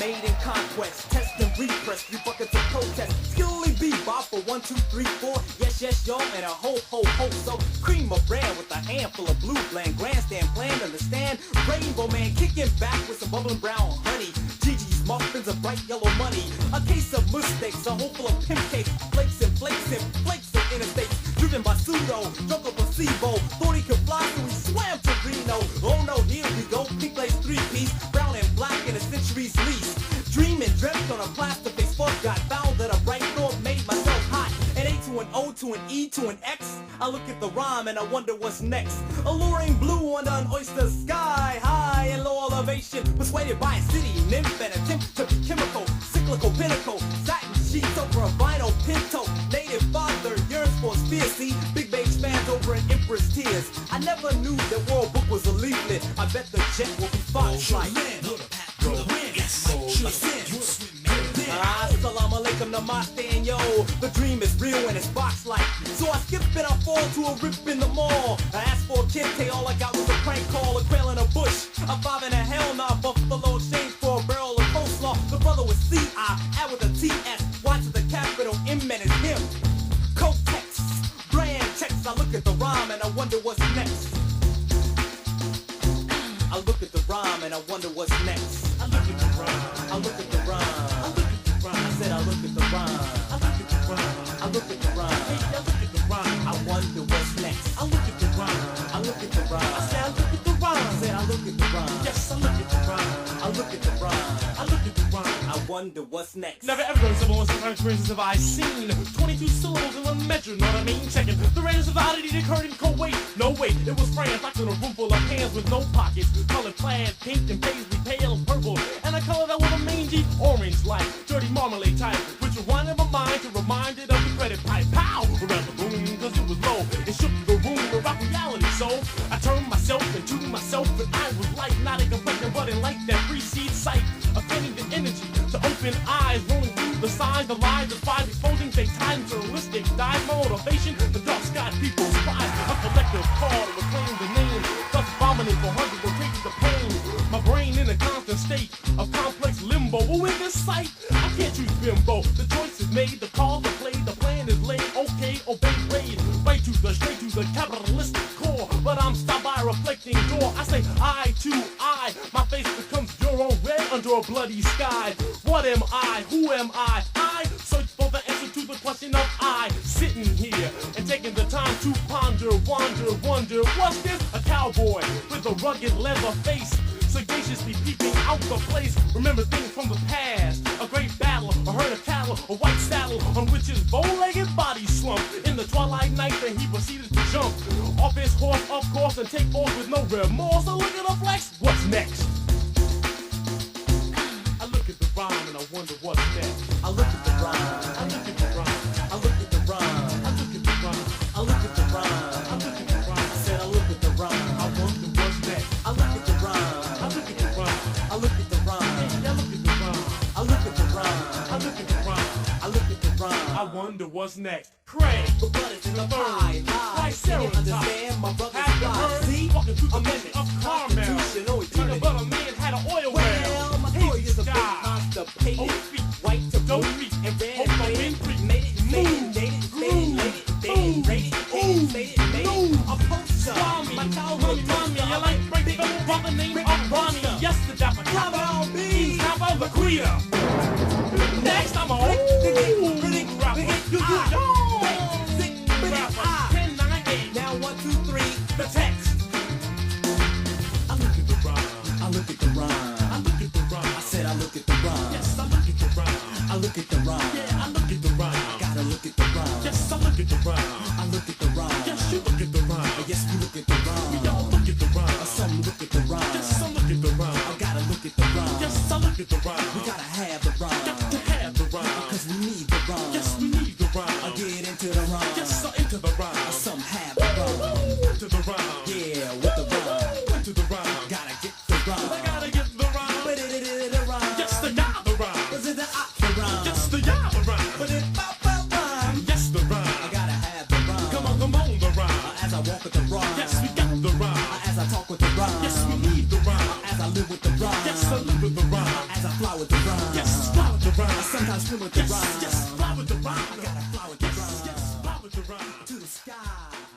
made in conquest, test and repress, 3 buckets of protest. Skillly bebop for 1, 2, 3, 4. Yes, yes, y'all, and a ho, ho, ho. So cream of bread with a handful of blue blend, grandstand plan, understand? Rainbow man kicking back with some bubbling brown honey. Gigi's muffins of bright yellow money. A case of mistakes, a hole full of pimp cakes, flakes and flakes of interstates. Driven by pseudo, drunk a placebo. Thought he could fly, so he swam to Reno. Oh no, here we go. Pink lace 3-piece, brown and black in a century's lease. Dreaming, dreamt on a plaster face. Fuck, got fouled at a bright thought, made myself hot. An A to an O to an E to an X. I look at the rhyme and I wonder what's next. Alluring blue under an oyster sky, high and low elevation. Persuaded by a city nymph and attempt to be chemical, cyclical pinnacle. Satin sheets over a vinyl pinto. Native father yearns for sphere. Big beige fans over an emperor's tears. I never knew that World Book was a leaflet. I bet the jet will be fox like. Assalamu alaikum, namaste, and yo. The dream is real and it's box-like. So I skip and I fall to a rip in the mall. I asked for a kente, all I got was a prank call, a quail in a bush. A 5 and a hell nah, buffalo exchange for a barrel of coleslaw. The brother was C.I., add with a T.S. Watch the capital, M.A.T.H is him. Cotex, brand checks. I look at the rhyme and I wonder what's next. I look at the rhyme and I wonder what's next. I look at the rhyme, I look at the rhyme, I look at the rhyme. I said I look at the rhyme, I look at the rhyme, I look at the rhyme. Hey, I look at the rhyme, I wonder what's next. I look at the rhyme, I look at the rhyme. I said I look at the rhyme, I said I look at the rhyme. Yes, I look at the rhyme, I look at the rhyme, I look at the rhyme. I wonder what's next. Never ever done civil and sometimes experiences have I seen. 22 syllables in one measure, know what I mean? Checking the range of oddity that occurred in Kuwait. No wait, it was France, locked in a room full of hands with no pockets. Colored plaid, pink and paisley, pale purple, and a color that was a mangy orange like dirty marmalade type, which reminded my mind to remind it of the credit pipe. Pow! Around the room, cause it was low. It shook the room to rock reality, so I turned myself into myself, and I was like not a complexion, but in like that pre-seed sight, offending the energy to open eyes, rolling through the signs, the lies, the spies, exposing fake times, realistic, dive motivation, the dark sky people spies, a collective call to reclaim the name, thus vomiting for hundreds of pages of pain, my brain in a constant state of complex limbo. Well, in this sight, I can't choose bimbo, the choice is made, the call to play, the plan is laid, okay, obey, raid, right to the, straight to the capitalistic core, but I'm stopped by a reflecting door, I say eye to eye, my face becomes your own red under a bloody sky. What am I? Who am I? I search for the answer to the question of I. Sitting here and taking the time to ponder, wonder, what's this? A cowboy with a rugged leather face, sagaciously peeping out the place. Remember things from the past, a great battle, a herd of cattle, a white saddle on which his bow-legged body slumped. In the twilight night, then he proceeded to jump off his horse, of course, and take off with no remorse. So look at the flex. What's next? I look at the rhyme and I wonder what's next. I look at the rhyme, I look at the rhyme, I look at the rhyme, I look at the rhyme, I look at the rhyme, I look at the rhyme. I said I look at the rhyme, I wonder what's next. I look at the rhyme, I look at the rhyme, I look at the rhyme, I look at the rhyme, I look at the rhyme, I look at the rhyme. I look at the rhyme. I wonder what's next. Pray. The blood is in the pie, Like Can you Sarah understand my brother's Had the fly? herd See, walking through the amendment, mission of Carmel. constitutional Peanut eternity. butter man had an oil well. Well, my story is a bit constipated, Old feet, white to blue, don't feet, and red hope and no red. wind creep. Made it, Move, dated, stated, lated, dated, rated, dated, stated, made it. A poster, Swami, my childhood mommy, I like break the brother named Ivania. Yesterday, for Cover on me. Top of the Quita. Next, I'm a old rapper. Rapper, 1098. Now 1, 2, 3. The text. I look at the rhyme. I look at the rhyme. I look at the rhyme. I said I look at the rhyme. Yes, I look at the rhyme. I look at the rhyme. Yeah, I look at the rhyme. Gotta look at the rhyme. Yes, I look at the rhyme. I look at the rhyme. Yes, you look at the rhyme. Yes, we look at the rhyme. We all look at the rhyme. Some look at the rhyme. Yes, I look at the rhyme. I gotta look at the rhyme. Yes, I look at the rhyme. We gotta have the rhyme. Got to have the rhyme. Cause we need the rhyme. Yes, we need the rhyme. I get into the rhyme. Yes, I into the rhyme. Some have the rhyme. Into the rhyme. Yeah, with the rhyme. Into the rhyme. Gotta get the rhyme. I gotta get the rhyme. But it the rhyme. Yes, the guy the rhyme. Was it the rhyme? Yes, the guy the rhyme. But it rhyme. Yes, the rhyme. I gotta have the rhyme. Come on, the rhyme. As I walk with the rhyme. Yes, we got the rhyme. As I talk with the rhyme. Yes, we need the rhyme. As I live with the rhyme. Yes, I live with the rhyme. As I fly with the rhyme. Yes, fly with the rhyme. I sometimes swim with the rhyme. Yes, fly with the rhyme. I gotta fly with the rhyme. Yes, fly with the rhyme. To the sky.